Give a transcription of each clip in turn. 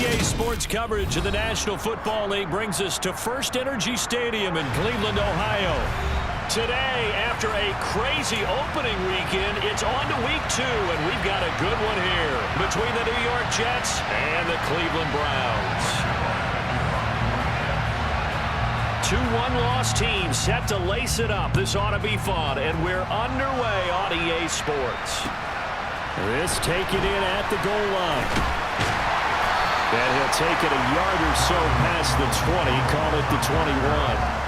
EA Sports coverage of the National Football League brings us to First Energy Stadium in Cleveland, Ohio. Today, after a crazy opening weekend, it's on to week 2, and we've got a good one here between the New York Jets and the Cleveland Browns. 2 one-loss teams set to lace it up. This ought to be fun, and we're underway on EA Sports. This taken in at the goal line. And he'll take it a yard or so past the 20, call it the 21.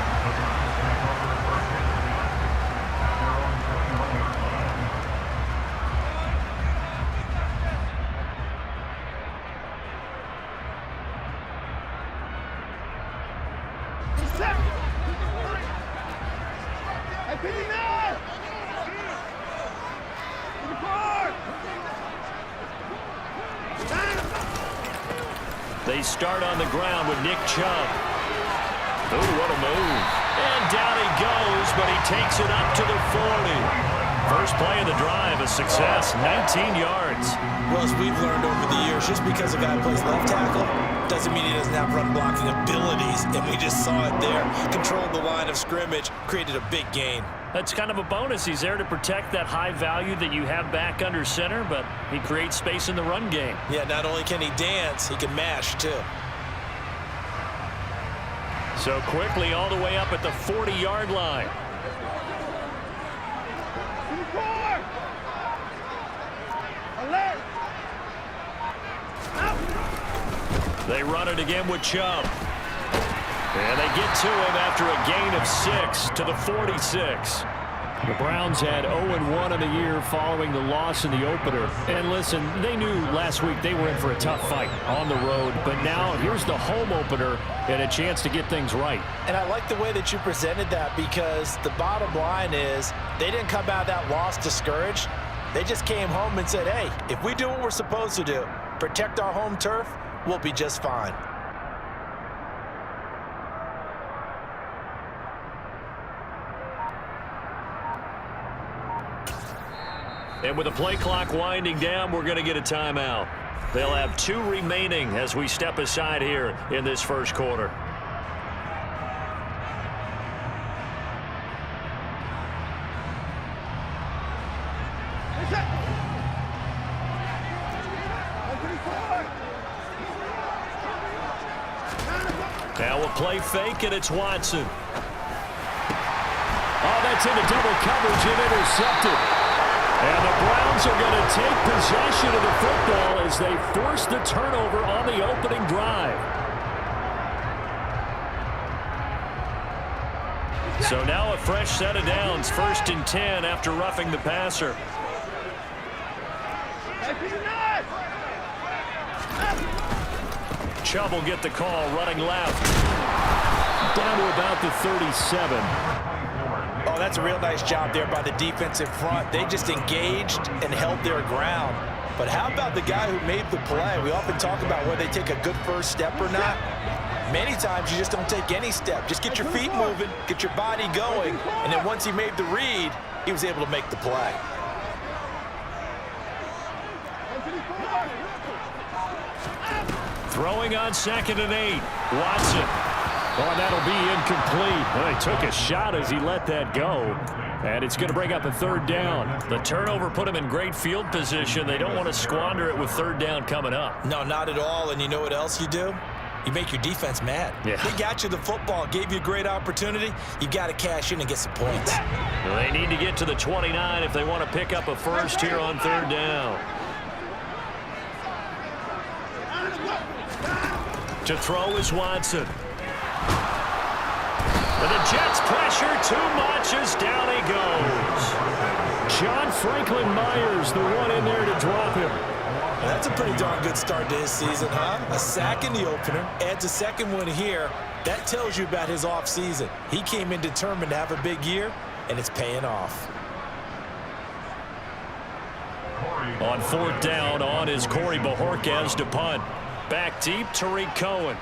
They start on the ground with Nick Chubb. Oh, what a move. And down he goes, but he takes it up to the 40. First play of the drive, a success, 19 yards. Well, as we've learned over the years, just because a guy plays left tackle doesn't mean he doesn't have run blocking abilities, and we just saw it there. Controlled the line of scrimmage, created a big gain. That's kind of a bonus. He's there to protect that high value that you have back under center, but he creates space in the run game. Yeah, not only can he dance, he can mash, too. So quickly all the way up at the 40-yard line. They run it again with Chubb. And they get to him after a gain of 6 to the 46. The Browns had 0-1 on the year following the loss in the opener. And listen, they knew last week they were in for a tough fight on the road. But now here's the home opener and a chance to get things right. And I like the way that you presented that, because the bottom line is they didn't come out of that loss discouraged. They just came home and said, hey, if we do what we're supposed to do, protect our home turf, we'll be just fine. And with the play clock winding down, we're going to get a timeout. They'll have 2 remaining as we step aside here in this first quarter. Now we'll play fake, and it's Watson. Oh, that's into double coverage and intercepted. And the Browns are going to take possession of the football as they force the turnover on the opening drive. So now a fresh set of downs, 1st and 10 after roughing the passer. Chubb will get the call, running left. Down to about the 37. Oh, that's a real nice job there by the defense in front. They just engaged and held their ground. But how about the guy who made the play? We often talk about whether they take a good first step or not. Many times you just don't take any step. Just get your feet moving, get your body going, and then once he made the read, he was able to make the play. Throwing on 2nd and 8. Watson. Oh, and that'll be incomplete. Well, he took a shot as he let that go. And it's going to bring up a 3rd down. The turnover put him in great field position. They don't want to squander it with 3rd down coming up. No, not at all. And you know what else you do? You make your defense mad. Yeah. They got you the football, gave you a great opportunity. You got to cash in and get some points. Well, they need to get to the 29 if they want to pick up a first here on 3rd down. To throw is Watson. But the Jets pressure too much as down he goes. John Franklin Myers, the one in there to drop him. Well, that's a pretty darn good start to his season, huh? A sack in the opener, adds a 2nd one here. That tells you about his offseason. He came in determined to have a big year, and it's paying off. On 4th down, on is Corey Bojorquez to punt. Back deep, Tariq Cohen.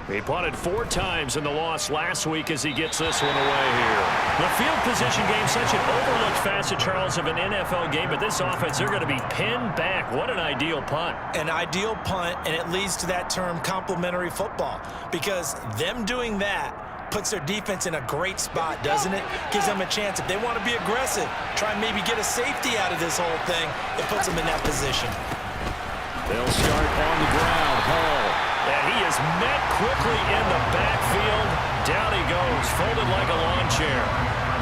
He punted 4 times in the loss last week as he gets this one away here. The field position game, such an overlooked facet, Charles, of an NFL game, but this offense, they're going to be pinned back. What an ideal punt. An ideal punt, and it leads to that term complementary football, because them doing that puts their defense in a great spot, doesn't it? Gives them a chance. If they want to be aggressive, try and maybe get a safety out of this whole thing, it puts them in that position. They'll start on the ground. Hall. And he is met quickly in the backfield. Down he goes, folded like a lawn chair.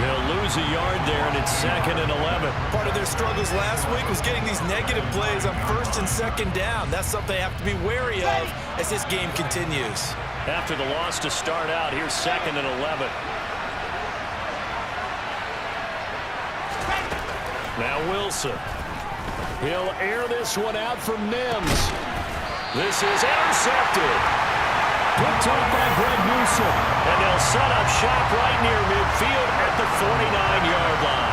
They'll lose a yard there, and it's 2nd and 11. Part of their struggles last week was getting these negative plays on 1st and 2nd down. That's something they have to be wary of as this game continues. After the loss to start out, here's 2nd and 11. Now Wilson. He'll air this one out for Mims. This is intercepted. Picked up by Greg Newsome. And they'll set up shop right near midfield at the 49-yard line.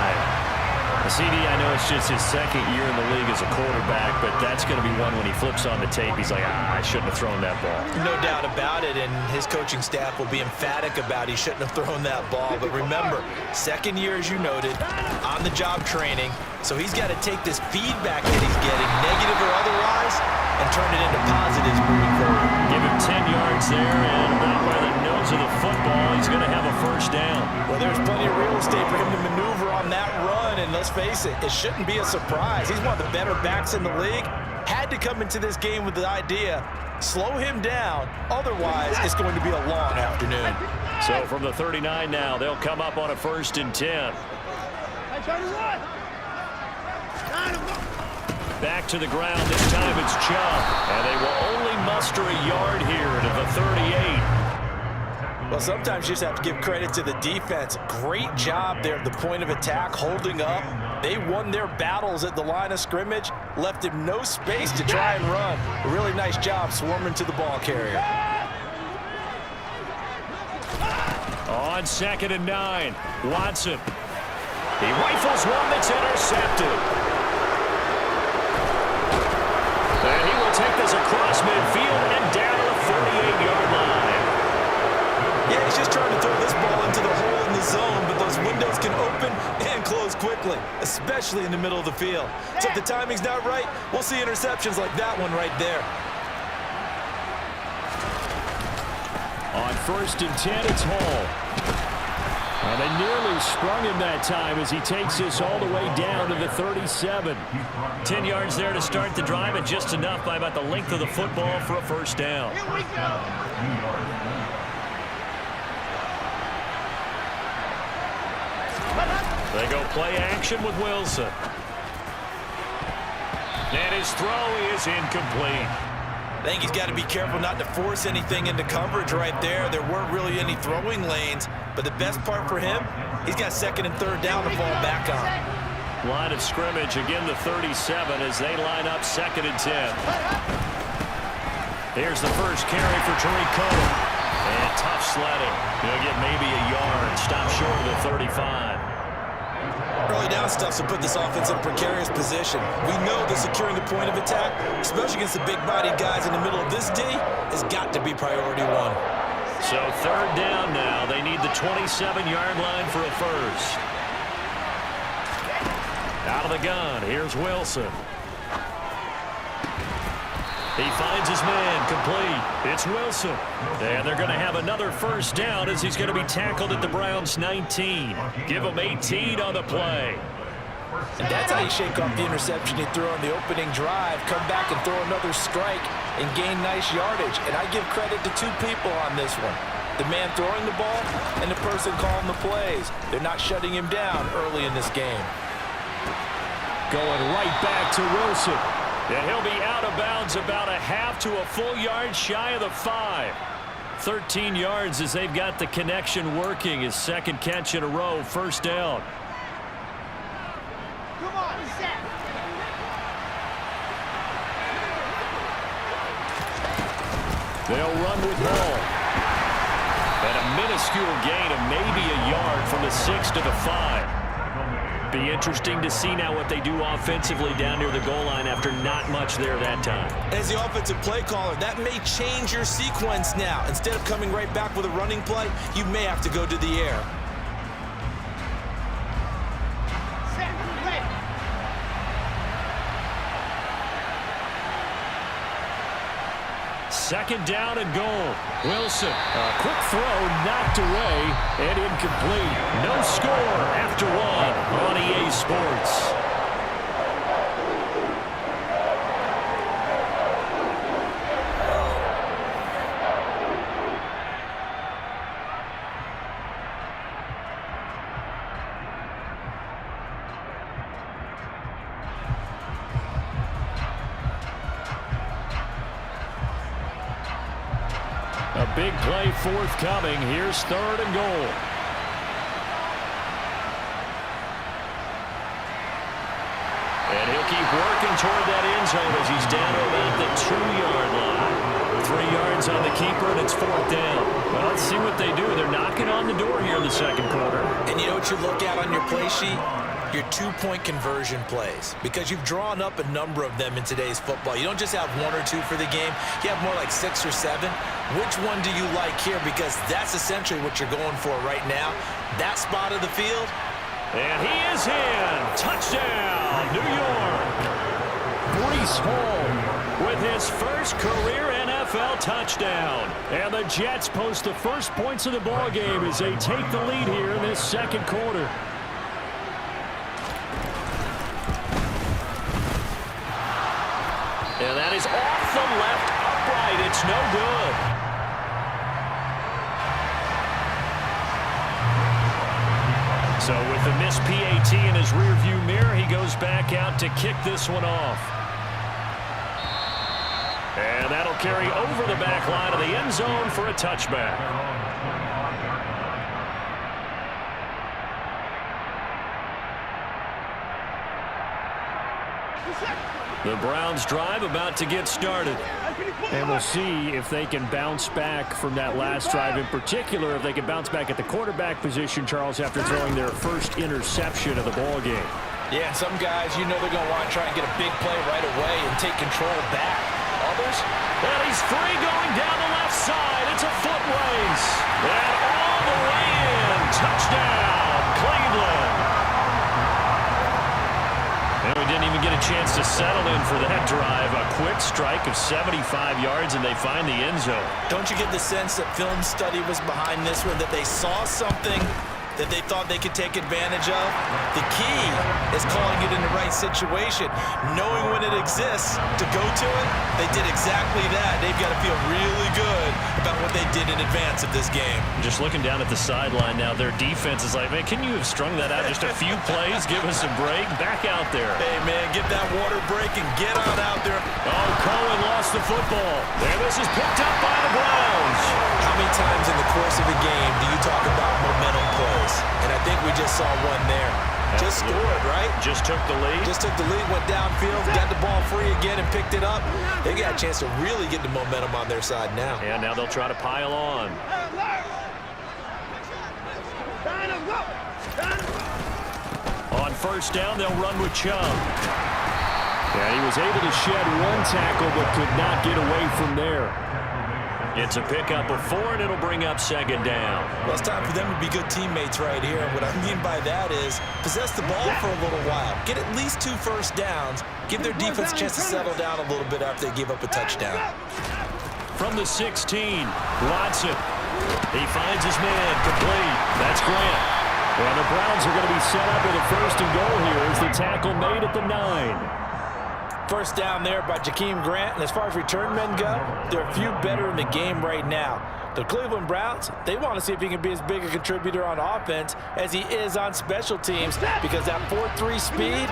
CD, I know it's just his 2nd year in the league as a quarterback, but that's going to be one when he flips on the tape. He's like, I shouldn't have thrown that ball. No doubt about it, and his coaching staff will be emphatic about he shouldn't have thrown that ball. But remember, 2nd year, as you noted, on-the-job training, so he's got to take this feedback that he's getting, negative or otherwise, and turn it into positives moving forward. Give him 10 yards there, and about by the nose of the football, he's going to have a 1st down. Well, there's plenty of real estate for him to maneuver on that run, and let's face it, it shouldn't be a surprise. He's one of the better backs in the league. Had to come into this game with the idea, slow him down, otherwise it's going to be a long afternoon. So from the 39 now, they'll come up on a 1st and 10. Back to the ground, this time it's Chubb. And they will only muster a yard here to the 38. Well, sometimes you just have to give credit to the defense. Great job there at the point of attack, holding up. They won their battles at the line of scrimmage, left him no space to try and run. A really nice job swarming to the ball carrier. On 2nd and 9, Watson. He rifles one that's intercepted. And he will take this across midfield and down to the 48-yard line. Yeah, he's just trying to throw this ball into the hole in the zone, but those windows can open and close quickly, especially in the middle of the field. So if the timing's not right, we'll see interceptions like that one right there. On 1st and 10, it's Hall. And they nearly sprung him that time as he takes this all the way down to the 37. 10 yards there to start the drive, and just enough by about the length of the football for a 1st down. Here we go. They go play action with Wilson. And his throw is incomplete. I think he's got to be careful not to force anything into coverage right there. There weren't really any throwing lanes, but the best part for him, he's got 2nd and 3rd down to fall back on. Line of scrimmage, again the 37 as they line up 2nd and 10. Here's the first carry for Tariq Cohen. And tough sledding. He'll get maybe a yard. Stop short of the 35. Early down stuff to put this offense in a precarious position. We know that securing the point of attack, especially against the big-bodied guys in the middle of this D, has got to be priority one. So 3rd down now. They need the 27-yard line for a 1st. Out of the gun, here's Wilson. He finds his man, complete. It's Wilson. And they're going to have another 1st down as he's going to be tackled at the Browns' 19. Give him 18 on the play. And that's how you shake off the interception he threw on the opening drive, come back and throw another strike and gain nice yardage. And I give credit to 2 people on this one. The man throwing the ball and the person calling the plays. They're not shutting him down early in this game. Going right back to Wilson. And he'll be out of bounds about a half to a full yard shy of the 5. 13 yards as they've got the connection working. His 2nd catch in a row, 1st down. Come on, set. They'll run with ball. And a minuscule gain of maybe a yard from the 6 to the 5. Be interesting to see now what they do offensively down near the goal line after not much there that time. As the offensive play caller, that may change your sequence now. Instead of coming right back with a running play, you may have to go to the air. second down and goal. Wilson, a quick throw knocked away and incomplete. No score after one on EA Sports. A big play forthcoming. Here's third and goal. And he'll keep working toward that end zone as he's down to about the 2-yard line. 3 yards on the keeper, and it's fourth down. Well, let's see what they do. They're knocking on the door here in the second quarter. And you know what you look at on your play sheet? Your 2-point conversion plays, because you've drawn up a number of them in today's football. You don't just have 1 or 2 for the game. You have more like 6 or 7. Which one do you like here? Because that's essentially what you're going for right now. That spot of the field. And he is in. Touchdown, New York. Breece Hall with his first career NFL touchdown. And the Jets post the first points of the ball game as they take the lead here in this second quarter. And that is off the left upright. It's no good. So with the missed PAT in his rearview mirror, he goes back out to kick this one off. And that'll carry over the back line of the end zone for a touchback. The Browns drive about to get started. And we'll see if they can bounce back from that last drive. In particular, if they can bounce back at the quarterback position, Charles, after throwing their first interception of the ball game. Yeah, some guys, you know they're going to want to try and get a big play right away and take control back. Others? And he's free going down the left side. It's a foot race. And all the way in. Touchdown, Cleveland. And we didn't even get a chance to settle in for that drive. A quick strike of 75 yards, and they find the end zone. Don't you get the sense that film study was behind this one, that they saw something that they thought they could take advantage of? The key is calling it in the right situation. Knowing when it exists to go to it, they did exactly that. They've got to feel really good about what they did in advance of this game. Just looking down at the sideline now, their defense is like, man, can you have strung that out just a few plays? Give us a break. Back out there. Hey, man, get that water break and get on out there. Oh, Cohen lost the football. And this is picked up by the Browns. How many times in the course of a game do you talk about momentum plays? And I think we just saw one there. Just scored, right? Just took the lead. Just took the lead, went downfield, got the ball free again and picked it up. They got a chance to really get the momentum on their side now. And now they'll try to pile on. On first down, they'll run with Chubb. And he was able to shed one tackle but could not get away from there. It's a pickup of 4, and it'll bring up second down. Well, it's time for them to be good teammates right here. And what I mean by that is possess the ball for a little while. Get at least 2 first downs. Give their defense a chance to settle down a little bit after they give up a touchdown. From the 16, Watson. He finds his man complete. That's Grant. And the Browns are going to be set up with a first and goal here as the tackle made at the 9. First down there by Jakeem Grant. And as far as return men go, there are a few better in the game right now. The Cleveland Browns, they want to see if he can be as big a contributor on offense as he is on special teams, because that 4-3 speed,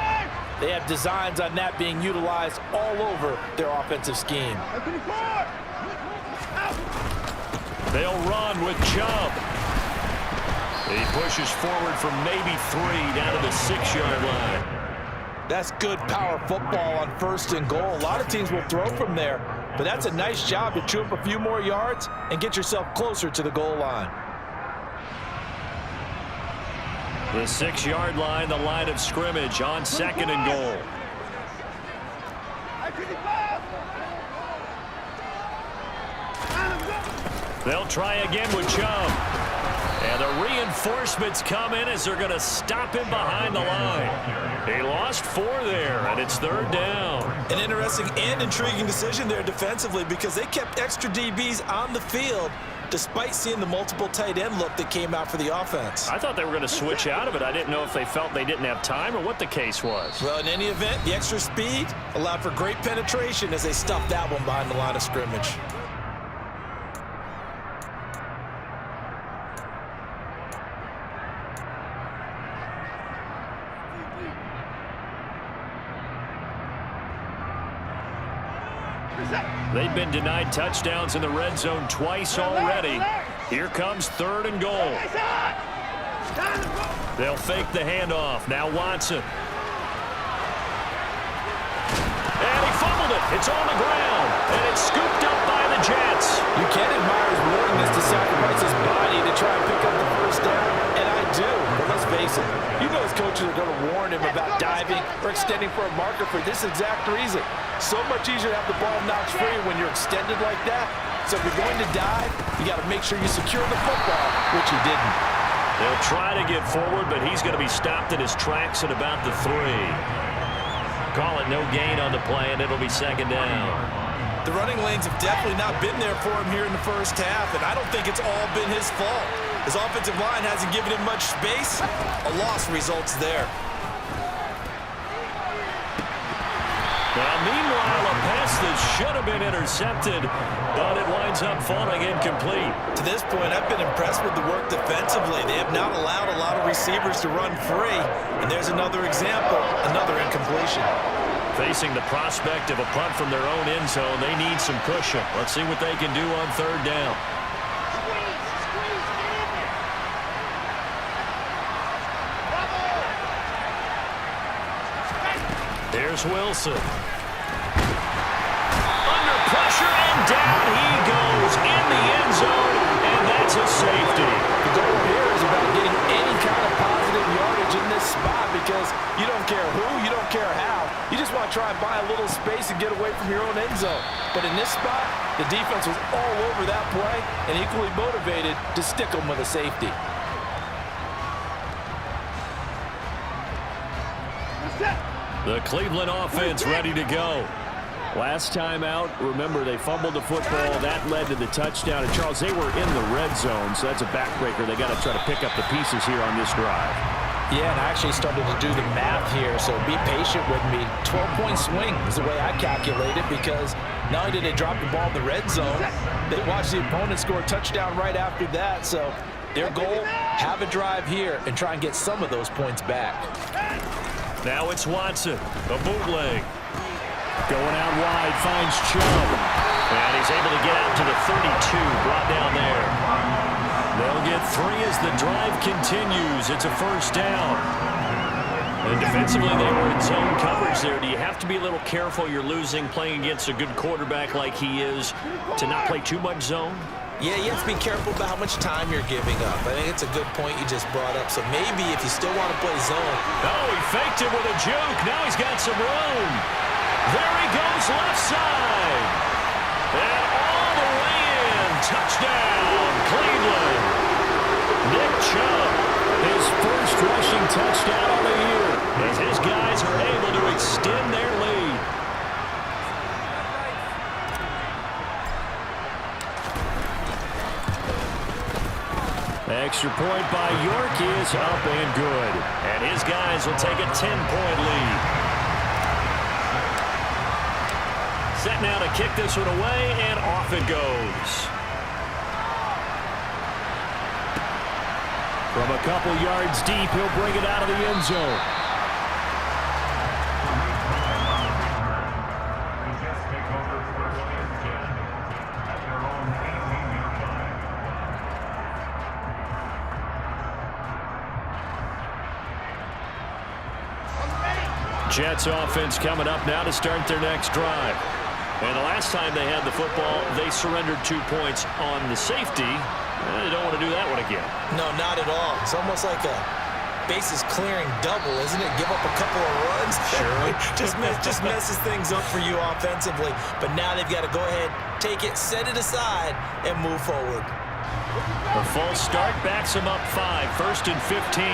they have designs on that being utilized all over their offensive scheme. They'll run with Chubb. He pushes forward from maybe 3 down to the 6-yard line. That's good power football on first and goal. A lot of teams will throw from there, but that's a nice job to chew up a few more yards and get yourself closer to the goal line. The 6-yard line, the line of scrimmage on second and goal. They'll try again with Chubb. And And the reinforcements come in as they're going to stop him behind the line. He lost 4 there, and it's 3rd down. An interesting and intriguing decision there defensively because they kept extra DBs on the field despite seeing the multiple tight end look that came out for the offense. I thought they were going to switch out of it. I didn't know if they felt they didn't have time or what the case was. Well, in any event, the extra speed allowed for great penetration as they stuffed that one behind the line of scrimmage. They've been denied touchdowns in the red zone twice already. Here comes 3rd and goal. They'll fake the handoff. Now Watson. And he fumbled it. It's on the ground. And it's scooped up by the Jets. You can admire his willingness to sacrifice his body to try and pick up the first down. And I do. But let's face it. You know his coaches are going to warn him about diving or extending for a marker for this exact reason. So much easier to have the ball knocked free when you're extended like that. So if you're going to dive, you got to make sure you secure the football, which he didn't. They'll try to get forward, but he's going to be stopped in his tracks at about the 3. Call it no gain on the play, and it'll be 2nd down. The running lanes have definitely not been there for him here in the first half, and I don't think it's all been his fault. His offensive line hasn't given him much space. A loss results there. Now, meanwhile, a pass that should have been intercepted, but it winds up falling incomplete. To this point, I've been impressed with the work defensively. They have not allowed a lot of receivers to run free. And there's another example, another incompletion. Facing the prospect of a punt from their own end zone, they need some cushion. Let's see what they can do on 3rd down. There's Wilson. Under pressure, and down he goes in the end zone, and that's a safety. The goal here is about getting any kind of positive yardage in this spot because you don't care who, you don't care how. You just want to try and buy a little space and get away from your own end zone. But in this spot, the defense was all over that play and equally motivated to stick them with a safety. The Cleveland offense ready to go. Last time out, remember, they fumbled the football. That led to the touchdown. And, Charles, they were in the red zone, so that's a backbreaker. They got to try to pick up the pieces here on this drive. Yeah, and I actually started to do the math here, so be patient with me. 12-point swing is the way I calculate it because not only did they drop the ball in the red zone, they watched the opponent score a touchdown right after that. So their goal, have a drive here and try and get some of those points back. Now it's Watson, a bootleg. Going out wide, finds Chubb. And he's able to get out to the 32, brought down there. They'll get 3 as the drive continues. It's a 1st down. And defensively, they were in zone coverage there. Do you have to be a little careful you're losing playing against a good quarterback like he is to not play too much zone? Yeah, you have to be careful about how much time you're giving up. I think it's a good point you just brought up. So maybe if you still want to play zone. Oh, he faked it with a juke. Now he's got some room. There he goes, left side. And all the way in. Touchdown, Cleveland. Nick Chubb, his first rushing touchdown of the year, as his guys are able to extend their lead. Extra point by York is up and good. And his guys will take a 10-point lead. Set now to kick this one away, and off it goes. From a couple yards deep, he'll bring it out of the end zone. Jets offense coming up now to start their next drive. And the last time they had the football, they surrendered 2 points on the safety. They don't want to do that one again. No, not at all. It's almost like a bases clearing double, isn't it? Give up a couple of runs. Sure. just messes things up for you offensively. But now they've got to go ahead, take it, set it aside, and move forward. A false start backs him up 5, 1st and 15.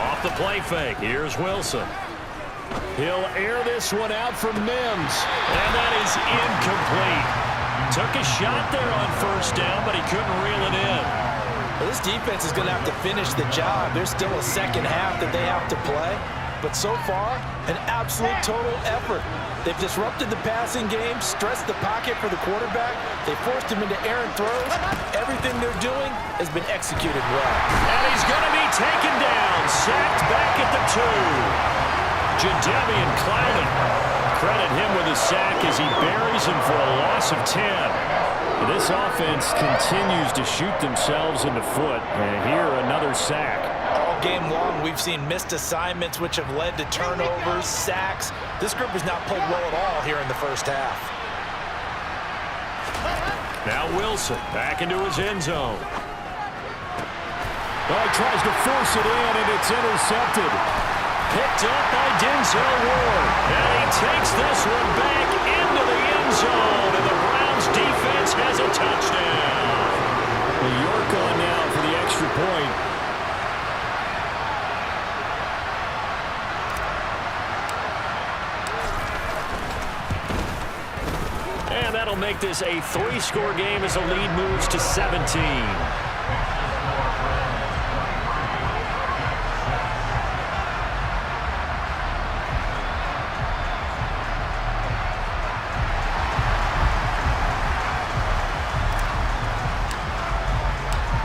Off the play fake. Here's Wilson. He'll air this one out for Mims. And that is incomplete. Took a shot there on 1st down, but he couldn't reel it in. Well, this defense is going to have to finish the job. There's still a second half that they have to play. But so far, an absolute total effort. They've disrupted the passing game, stressed the pocket for the quarterback. They forced him into errant throws. Everything they're doing has been executed well. And he's going to be taken down. Sacked back at the 2. Jadeveon Clowney. Credit him with a sack as he buries him for a loss of 10. This offense continues to shoot themselves in the foot. And here, another sack. All game long, we've seen missed assignments which have led to turnovers, sacks. This group has not played well at all here in the first half. Now Wilson back into his end zone. Oh, he tries to force it in, and it's intercepted. Picked up by Denzel Ward. And he takes this one back into the end zone, and the Browns defense has a touchdown. Well, York on now for the extra point. And that'll make this a 3-score game as the lead moves to 17.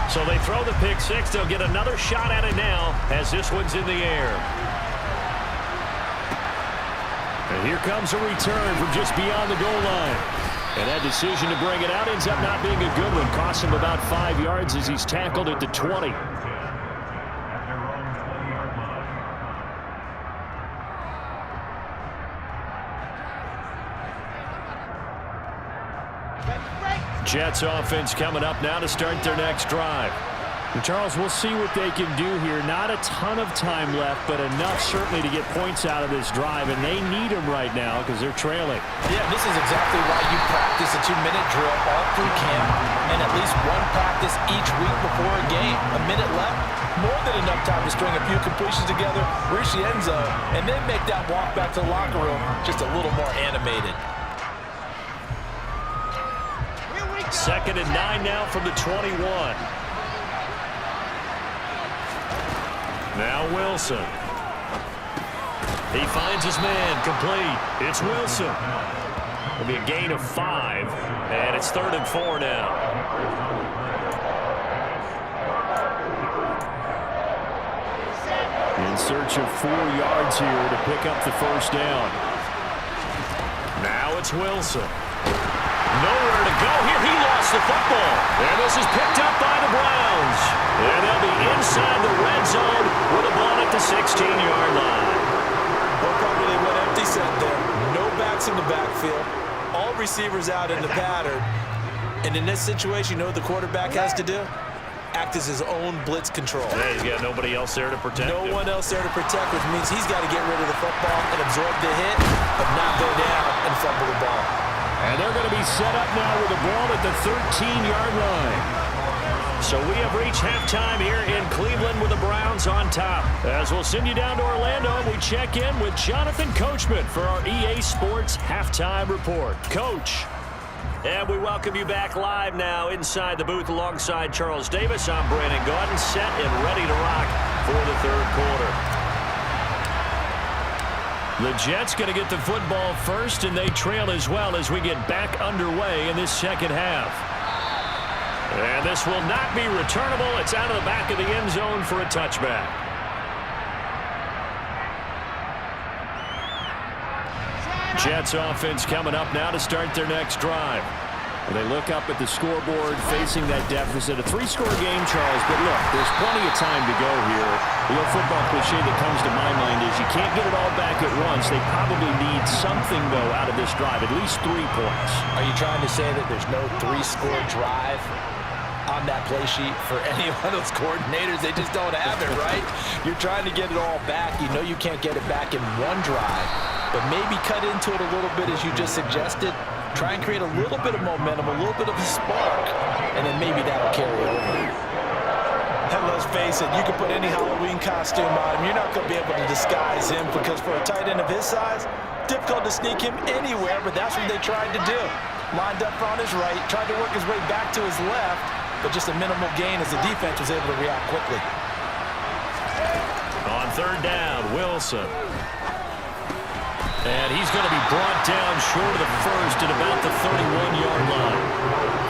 So they throw the pick six. They'll get another shot at it now as this one's in the air. And here comes a return from just beyond the goal line. And that decision to bring it out ends up not being a good one. Costs him about 5 yards as he's tackled at the 20. Jets offense coming up now to start their next drive. And Charles, we'll see what they can do here. Not a ton of time left, but enough certainly to get points out of this drive, and they need them right now because they're trailing. Yeah, this is exactly why you practice a 2-minute drill all through camp and at least one practice each week before a game. A minute left, more than enough time to string a few completions together, reach the end zone, and then make that walk back to the locker room just a little more animated. 2nd and 9 now from the 21. Now Wilson. He finds his man, complete. It's Wilson. It'll be a gain of 5, and it's 3rd and 4 now. In search of 4 yards here to pick up the 1st down. Now it's Wilson. Nowhere to go here. He lost the football. And this is picked up by the Browns. And they'll be inside the red zone with a ball at the 16-yard line. Well, probably they went empty set there. No backs in the backfield. All receivers out in the pattern. And in this situation, you know what the quarterback has to do? Act as his own blitz control. Yeah, he's got nobody else there to protect him. No one else there to protect, which means he's got to get rid of the football and absorb the hit, but not go down and fumble the ball. And they're going to be set up now with the ball at the 13-yard line. So we have reached halftime here in Cleveland with the Browns on top. As we'll send you down to Orlando, we check in with Jonathan Coachman for our EA Sports Halftime Report. Coach. And we welcome you back live now inside the booth alongside Charles Davis. I'm Brandon Gaudin, set and ready to rock for the 3rd quarter. The Jets going to get the football first, and they trail as well as we get back underway in this 2nd half. And this will not be returnable. It's out of the back of the end zone for a touchback. Jets offense coming up now to start their next drive. They look up at the scoreboard facing that deficit. A 3-score game, Charles, but look, there's plenty of time to go here. The old football cliche that comes to my mind is you can't get it all back at once. They probably need something, though, out of this drive, at least 3 points. Are you trying to say that there's no 3-score drive on that play sheet for any one of those coordinators? They just don't have it, right? You're trying to get it all back. You know you can't get it back in one drive, but maybe cut into it a little bit as you just suggested. Try and create a little bit of momentum, a little bit of a spark, and then maybe that'll carry over. And let's face it, you can put any Halloween costume on him. You're not going to be able to disguise him because for a tight end of his size, difficult to sneak him anywhere, but that's what they tried to do. Lined up on his right, tried to work his way back to his left, but just a minimal gain as the defense was able to react quickly. On third down, Wilson. And he's going to be brought down short of the first at about the 31-yard line.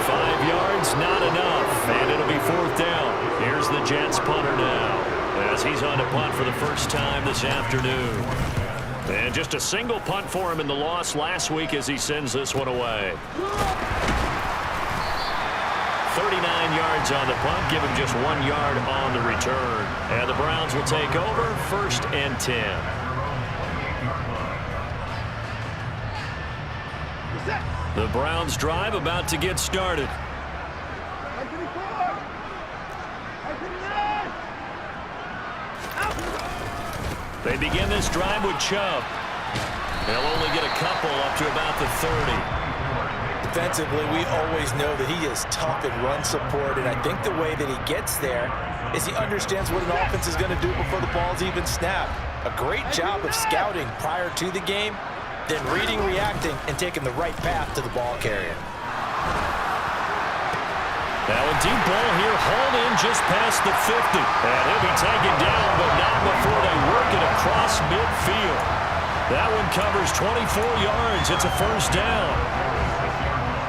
5 yards, not enough, and it'll be fourth down. Here's the Jets punter now, as he's on to punt for the first time this afternoon. And just a single punt for him in the loss last week as he sends this one away. 39 yards on the punt, give him just 1 yard on the return. And the Browns will take over, 1st and 10. The Browns drive about to get started. They begin this drive with Chubb. They'll only get a couple up to about the 30. Defensively, we always know that he is tough in run support, and I think the way that he gets there is he understands what an offense is going to do before the ball's even snapped. A great job of scouting prior to the game, then reading, reacting, and taking the right path to the ball carrier. Now a deep ball here, hauled in just past the 50. And he'll be taken down, but not before they work it across midfield. That one covers 24 yards. It's a first down.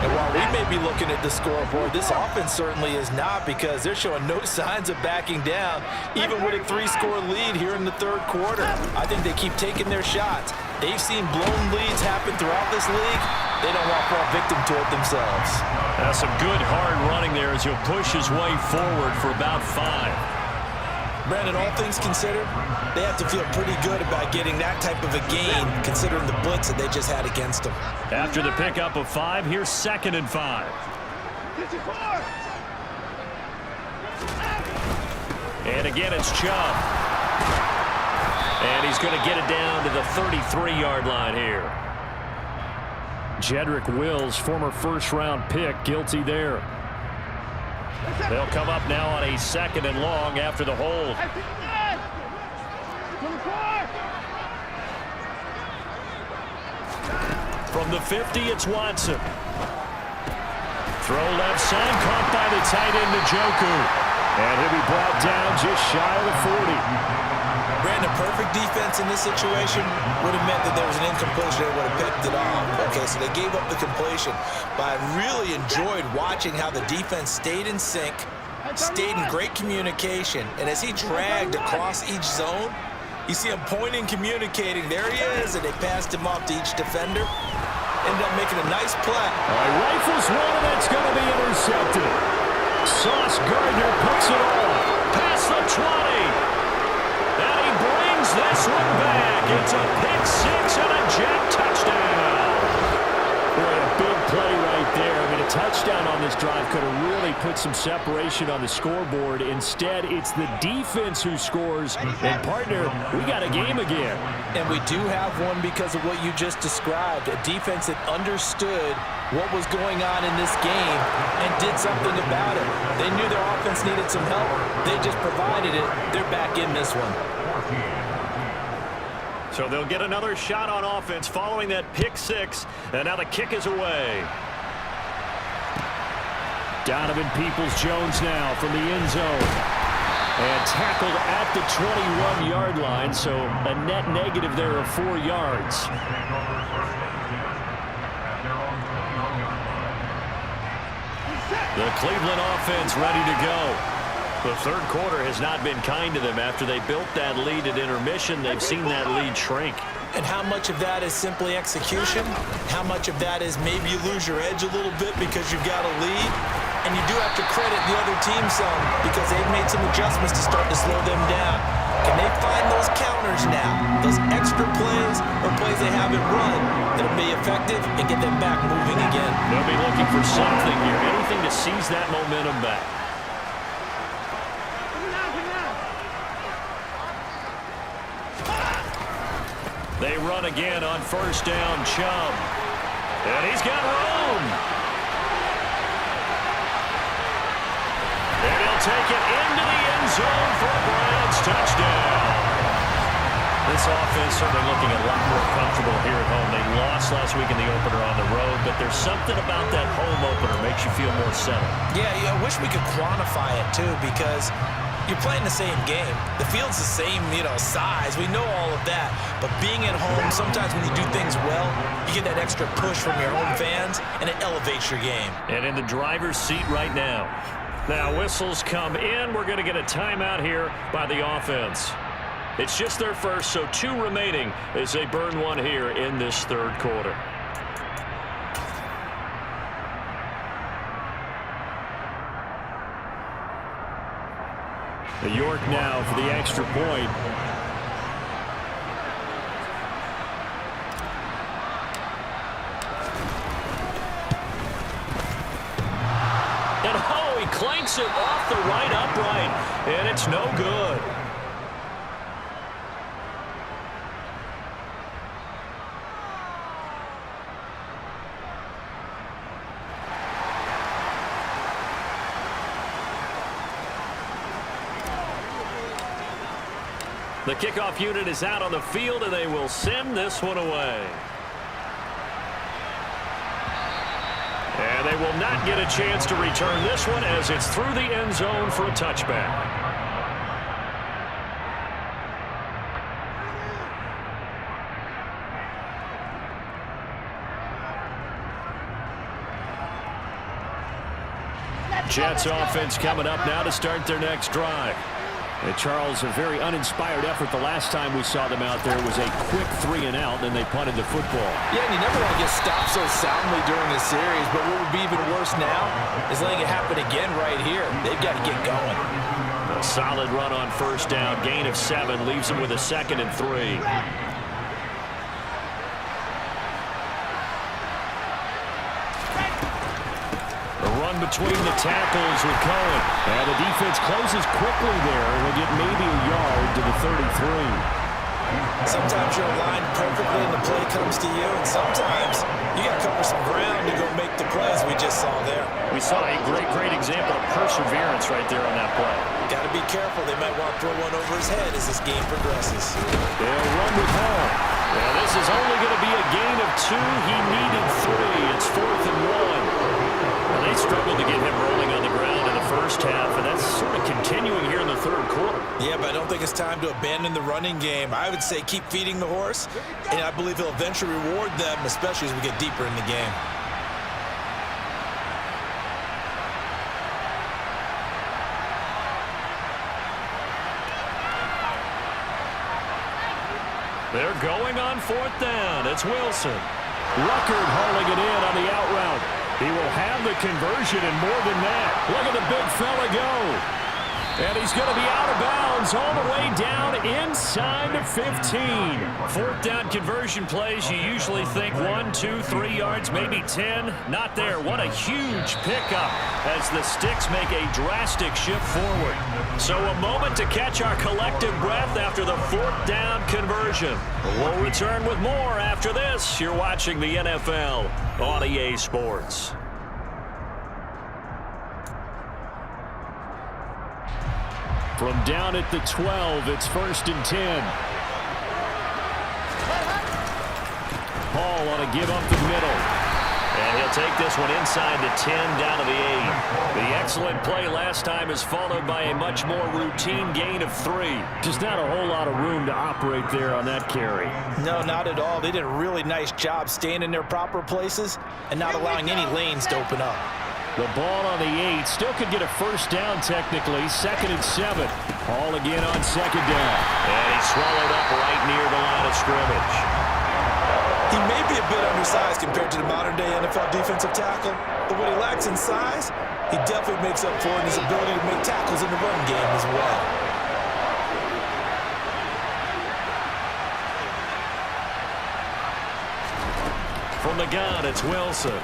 And while we may be looking at the scoreboard, this offense certainly is not, because they're showing no signs of backing down, even with a 3-score lead here in the third quarter. I think they keep taking their shots. They've seen blown leads happen throughout this league. They don't want to fall victim to it themselves. That's some good hard running there as he'll push his way forward for about 5. Brandon, all things considered, they have to feel pretty good about getting that type of a gain, considering the blitz that they just had against them. After the pickup of 5, here's 2nd and 5. And again, it's Chubb. And he's going to get it down to the 33-yard line here. Jedrick Wills, former first-round pick, guilty there. They'll come up now on a 2nd and long after the hold. From the 50, it's Watson. Throw left side, caught by the tight end, Njoku. And he'll be brought down just shy of the 40. Brandon, perfect defense in this situation would have meant that there was an incompletion. They would have picked it off. Okay, so they gave up the completion. But I really enjoyed watching how the defense stayed in sync, stayed in great communication. And as he dragged across each zone, you see him pointing, communicating. There he is, and they passed him off to each defender. Ended up making a nice play. Rifles one, and that's going to be intercepted. Sauce Gardner picks it off. Past the 20. And he brings this one back. It's a pick 6 and a Jet touchdown. Boy, a big play right there. I mean, a touchdown on this drive could have really put some separation on the scoreboard. Instead, it's the defense who scores. And, partner, we got a game again. And we do have one because of what you just described. A defense that understood what was going on in this game and did something about it. They knew their offense needed some help. They just provided it. They're back in this one. So they'll get another shot on offense following that pick 6. And now the kick is away. Donovan Peoples-Jones now from the end zone. And tackled at the 21-yard line, so a net negative there of 4 yards. The Cleveland offense ready to go. The third quarter has not been kind to them. After they built that lead at intermission, they've seen that lead shrink. And how much of that is simply execution? How much of that is maybe you lose your edge a little bit because you've got a lead? And you do have to credit the other team some because they've made some adjustments to start to slow them down. Can they find those counters now, those extra plays or plays they haven't run that'll be effective and get them back moving again? They'll be looking for something here, anything to seize that momentum back. They run again on first down, Chubb. And he's got room. And he'll take it into the end zone for a Browns touchdown. This offense certainly looking a lot more comfortable here at home. They lost last week in the opener on the road, but there's something about that home opener makes you feel more settled. Yeah, I wish we could quantify it, too, because you're playing the same game. The field's the same, size. We know all of that. But being at home, sometimes when you do things well, you get that extra push from your home fans, and it elevates your game. And in the driver's seat right now. Now, whistles come in. We're going to get a timeout here by the offense. It's just their first, so 2 remaining as they burn one here in this third quarter. York now for the extra point. And he clanks it off the right upright, and it's no good. The kickoff unit is out on the field, and they will send this one away. And they will not get a chance to return this one as it's through the end zone for a touchback. Jets offense coming up now to start their next drive. And Charles, a very uninspired effort the last time we saw them out there was a quick 3-and-out, and then punted the football. Yeah, and you never want to get stopped so soundly during this series, but what would be even worse now is letting it happen again right here. They've got to get going. A solid run on first down, gain of 7, leaves them with a 2nd and 3. Between the tackles with Cohen. And the defense closes quickly there. We'll get maybe a yard to the 33. Sometimes you're aligned perfectly and the play comes to you, and sometimes you got to cover some ground to go make the plays we just saw there. We saw a great example of perseverance right there on that play. Got to be careful. They might want to throw one over his head as this game progresses. They'll run with Hall. Now this is only going to be a gain of 2. He needed 3. It's 4th and 1. They struggled to get him rolling on the ground in the first half, and that's sort of continuing here in the third quarter. Yeah, but I don't think it's time to abandon the running game. I would say keep feeding the horse, and I believe he'll eventually reward them, especially as we get deeper in the game. They're going on 4th down. It's Wilson. Ruckert hauling it in on the out route. He will have the conversion and more than that. Look at the big fella go. And he's going to be out of bounds all the way down inside the 15. 4th down conversion plays, you usually think 1, 2, 3 yards, maybe 10. Not there. What a huge pickup as the sticks make a drastic shift forward. So a moment to catch our collective breath after the 4th down conversion. We'll return with more after this. You're watching the NFL on EA Sports. From down at the 12, it's 1st and 10. Hall on a give up the middle. And he'll take this one inside the 10, down to the 8. The excellent play last time is followed by a much more routine gain of 3. Just not a whole lot of room to operate there on that carry. No, not at all. They did a really nice job staying in their proper places and not allowing any lanes to open up. The ball on the 8. Still could get a first down technically. 2nd and 7. Hall again on 2nd down. And he's swallowed up right near the line of scrimmage. He may be a bit undersized compared to the modern-day NFL defensive tackle, but what he lacks in size, he definitely makes up for in his ability to make tackles in the run game as well. From the gun, it's Wilson.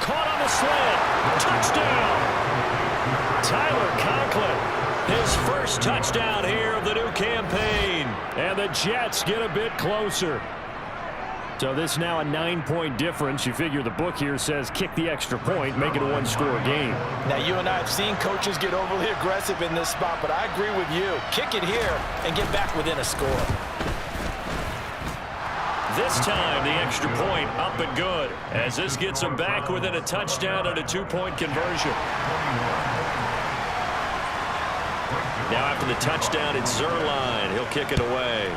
Caught on the slant. Touchdown. Tyler Conklin. His first touchdown here of the new campaign. And the Jets get a bit closer. So this now a 9-point difference. You figure the book here says kick the extra point, make it a one-score game. Now, you and I have seen coaches get overly aggressive in this spot, but I agree with you. Kick it here and get back within a score. This time, the extra point up and good, as this gets them back within a touchdown and a 2-point conversion. Now after the touchdown, it's Zerline. He'll kick it away.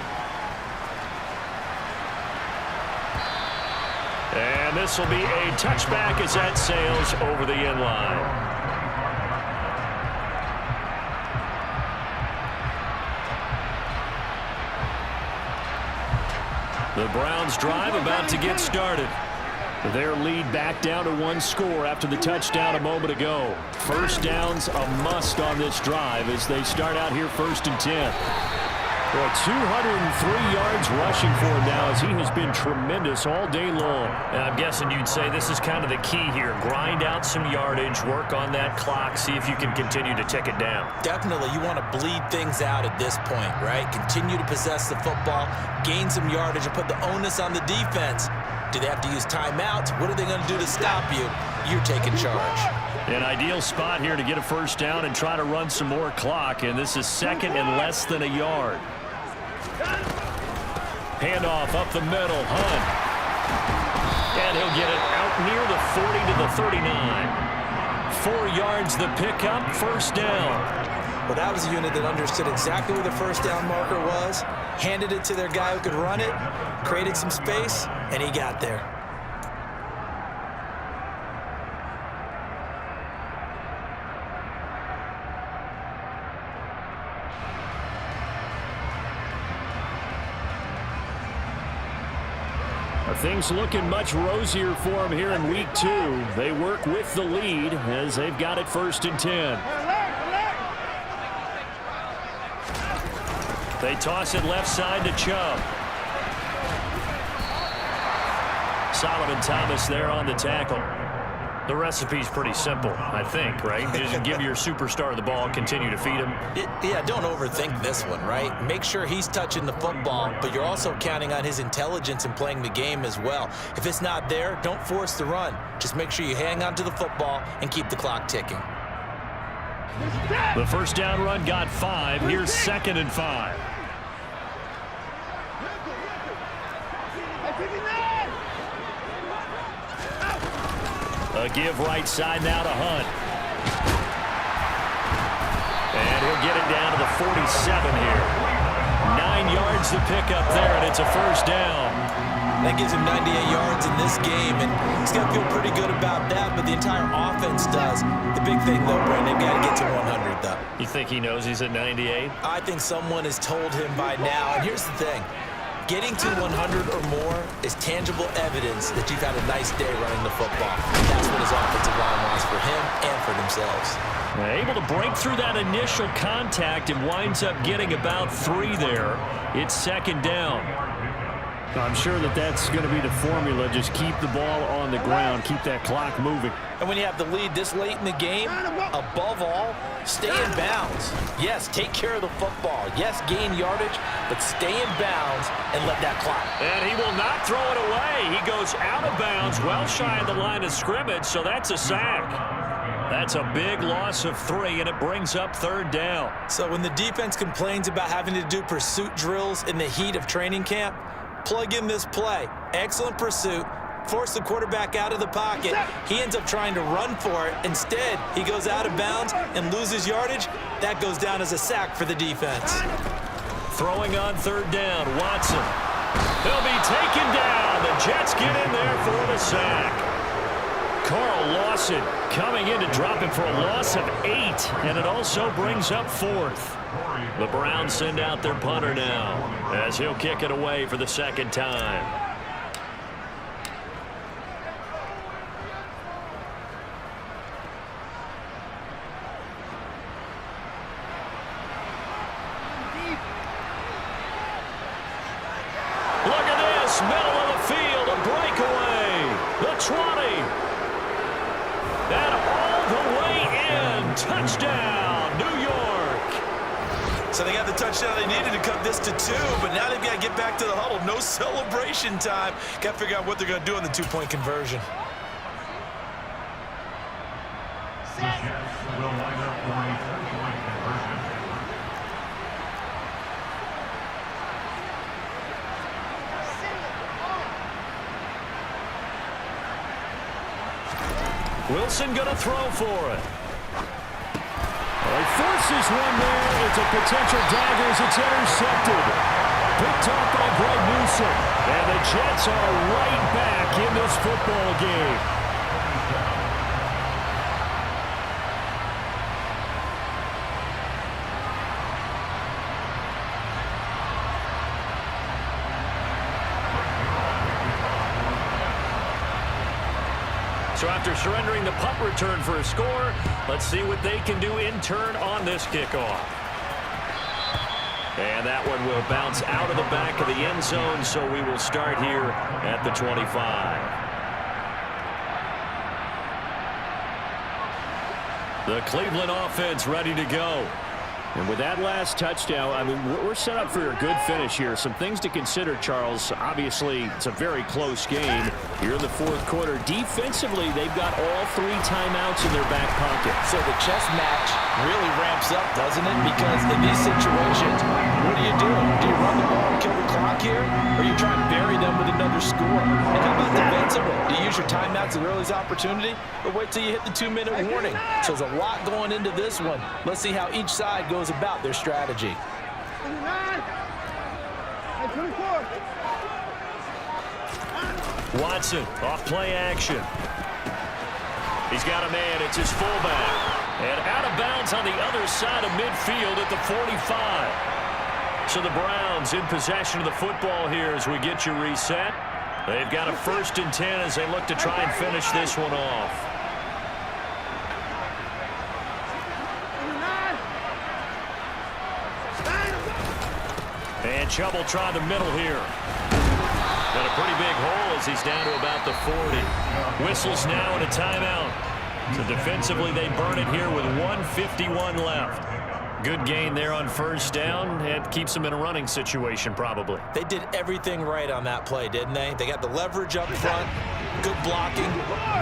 And this will be a touchback as that sails over the end line. The Browns drive about to get started. Their lead back down to 1 score after the touchdown a moment ago. First down's a must on this drive as they start out here 1st and 10. Well, 203 yards rushing for him now as he has been tremendous all day long. And I'm guessing you'd say this is kind of the key here. Grind out some yardage, work on that clock, see if you can continue to tick it down. Definitely, you want to bleed things out at this point, right? Continue to possess the football, gain some yardage, and put the onus on the defense. Do they have to use timeouts? What are they going to do to stop you? You're taking charge. An ideal spot here to get a first down and try to run some more clock, and this is 2nd and less than a yard. Handoff up the middle, Hunt. And he'll get it out near the 40 to the 39. 4 yards the pickup, first down. Well, that was a unit that understood exactly where the first down marker was, handed it to their guy who could run it, created some space, and he got there. Things looking much rosier for him here in week 2. They work with the lead as they've got it 1st and 10. They toss it left side to Chubb. Solomon Thomas there on the tackle. The recipe's pretty simple, I think, right? Just give your superstar the ball, continue to feed him. Yeah, don't overthink this one, right? Make sure he's touching the football, but you're also counting on his intelligence in playing the game as well. If it's not there, don't force the run. Just make sure you hang on to the football and keep the clock ticking. The first down run got 5. Here's 2nd and 5. A give right side now to Hunt. And he'll get it down to the 47 here. 9 yards to pick up there, and it's a first down. That gives him 98 yards in this game, and he's got to feel pretty good about that, but the entire offense does. The big thing, though, Brandon, they've got to get to 100, though. You think he knows he's at 98? I think someone has told him by now, and here's the thing. Getting to 100 or more is tangible evidence that you've had a nice day running the football. That's what his offensive line wants for him and for themselves. Able to break through that initial contact and winds up getting about 3 there. It's 2nd down. I'm sure that that's going to be the formula. Just keep the ball on the ground. Keep that clock moving. And when you have the lead this late in the game, above all, stay in bounds. Yes, take care of the football. Yes, gain yardage, but stay in bounds and let that clock. And he will not throw it away. He goes out of bounds, well shy of the line of scrimmage, so that's a sack. That's a big loss of 3, and it brings up 3rd down. So when the defense complains about having to do pursuit drills in the heat of training camp, plug in this play. Excellent pursuit. Force the quarterback out of the pocket. He ends up trying to run for it. Instead, he goes out of bounds and loses yardage. That goes down as a sack for the defense. Throwing on 3rd down, Watson. He'll be taken down. The Jets get in there for the sack. Carl Lawson coming in to drop him for a loss of 8, and it also brings up 4th. The Browns send out their punter now as he'll kick it away for the 2nd time. Look at this, middle of the field, a breakaway. The 20. And all the way in. Touchdown, New York. So they got the touchdown they needed to cut this to 2, but now they've got to get back to the huddle. No celebration time. Got to figure out what they're going to do on the 2-point conversion. Will line up for a 2-point conversion. Wilson going to throw for it. Well, he forces one there. It's a potential dagger as it's intercepted. Picked off by Greg Newsom. And the Jets are right back in this football game. So after surrendering the punt return for a score, let's see what they can do in turn on this kickoff. And that one will bounce out of the back of the end zone, so we will start here at the 25. The Cleveland offense ready to go. And with that last touchdown, I mean, we're set up for a good finish here. Some things to consider, Charles. Obviously, it's a very close game here in the fourth quarter. Defensively, they've got all 3 timeouts in their back pocket. So the chess match really ramps up, doesn't it? Because in these situations, what do? Do you run the ball and kill the clock here? Or you try and bury them with another score? And how about defensively? Do you use your timeouts at the earliest opportunity? Or wait till you hit the 2-minute warning? So there's a lot going into this one. Let's see how each side goes about their strategy. Watson off play action. He's got a man. It's his fullback. And out of bounds on the other side of midfield at the 45. So the Browns in possession of the football here as we get you reset. They've got a 1st and 10 as they look to try and finish this one off. And Chubb will try the middle here. Got a pretty big hole as he's down to about the 40. Whistles now in a timeout. So defensively they burn it here with 1:51 left. Good gain there on 1st down and keeps them in a running situation probably. They did everything right on that play, didn't they? They got the leverage up front, good blocking,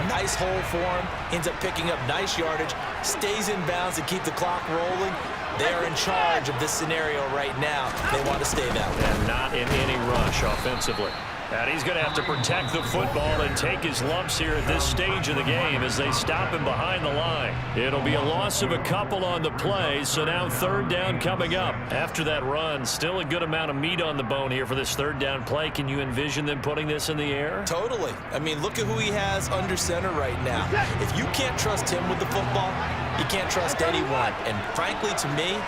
nice hole for him, ends up picking up nice yardage, stays in bounds to keep the clock rolling. They are in charge of this scenario right now. They want to stay that way. And not in any rush offensively. And he's going to have to protect the football and take his lumps here at this stage of the game as they stop him behind the line. It'll be a loss of a couple on the play, so now 3rd down coming up. After that run, still a good amount of meat on the bone here for this 3rd down play. Can you envision them putting this in the air? Totally. I mean, look at who he has under center right now. If you can't trust him with the football, you can't trust anyone. And frankly, to me,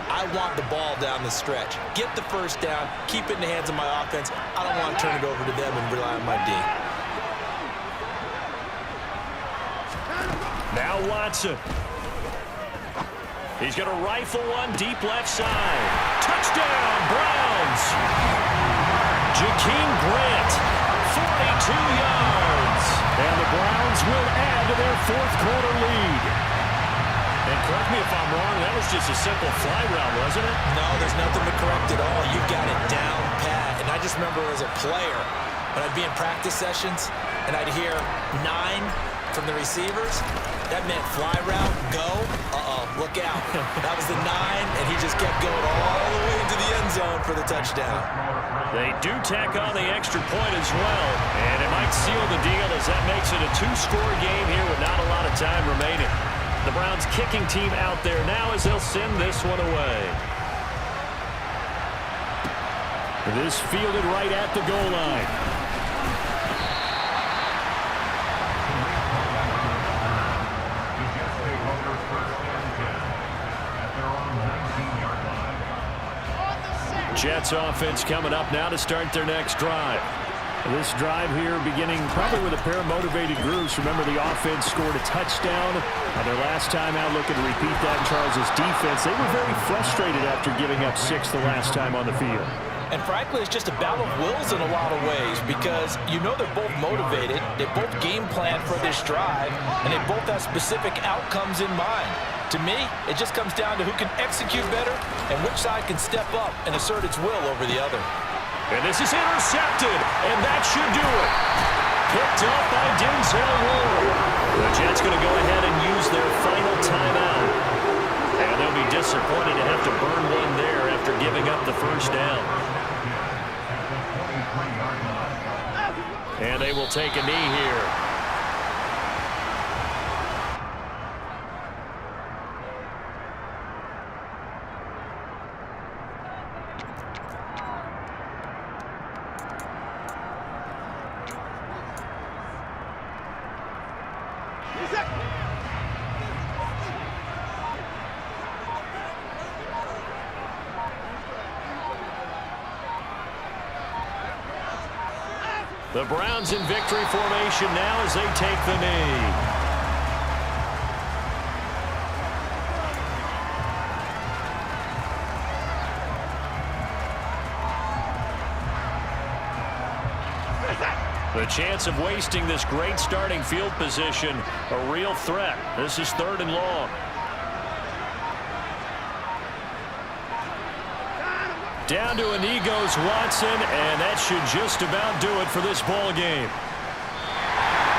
I want the ball down the stretch. Get the 1st down, keep it in the hands of my offense. I don't want to turn it over to them and rely on my D. Now Watson. He's going to rifle one deep left side. Touchdown, Browns. Jakeem Grant, 42 yards. And the Browns will add to their 4th quarter lead. And correct me if I'm wrong, that was just a simple fly route, wasn't it? No, there's nothing to correct at all. You've got it down pat. And I just remember as a player, when I'd be in practice sessions and I'd hear 9 from the receivers, that meant fly route, go, look out. That was the 9, and he just kept going all the way into the end zone for the touchdown. They do tack on the extra point as well, and it might seal the deal as that makes it a 2-score game here with not a lot of time remaining. The Browns kicking team out there now as they'll send this one away. This fielded right at the goal line. Jets offense coming up now to start their next drive. This drive here beginning probably with a pair of motivated groups. Remember, the offense scored a touchdown on their last time out. Looking to repeat that in Charles' defense. They were very frustrated after giving up 6 the last time on the field. And frankly, it's just a battle of wills in a lot of ways because you know they're both motivated, they both game plan for this drive, and they both have specific outcomes in mind. To me, it just comes down to who can execute better and which side can step up and assert its will over the other. And this is intercepted, and that should do it. Picked up by Denzel Ward. The Jets going to go ahead and use their final timeout. And they'll be disappointed to have to burn one there after giving up the first down. And they will take a knee here. The Browns in victory formation now as they take the knee. The chance of wasting this great starting field position, a real threat. This is 3rd and long. Down to a knee goes Watson, and that should just about do it for this ball game.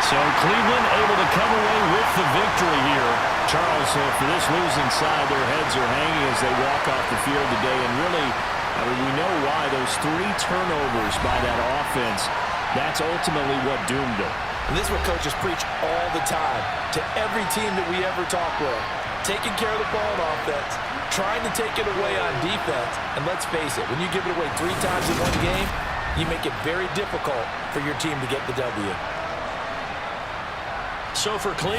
So Cleveland able to come away with the victory here. Charles, for this losing side, their heads are hanging as they walk off the field today. And really, we know why. Those 3 turnovers by that offense, that's ultimately what doomed them. And this is what coaches preach all the time to every team that we ever talk with. Taking care of the ball on offense, trying to take it away on defense. And let's face it, when you give it away 3 times in one game, you make it very difficult for your team to get the W. So for Cleveland,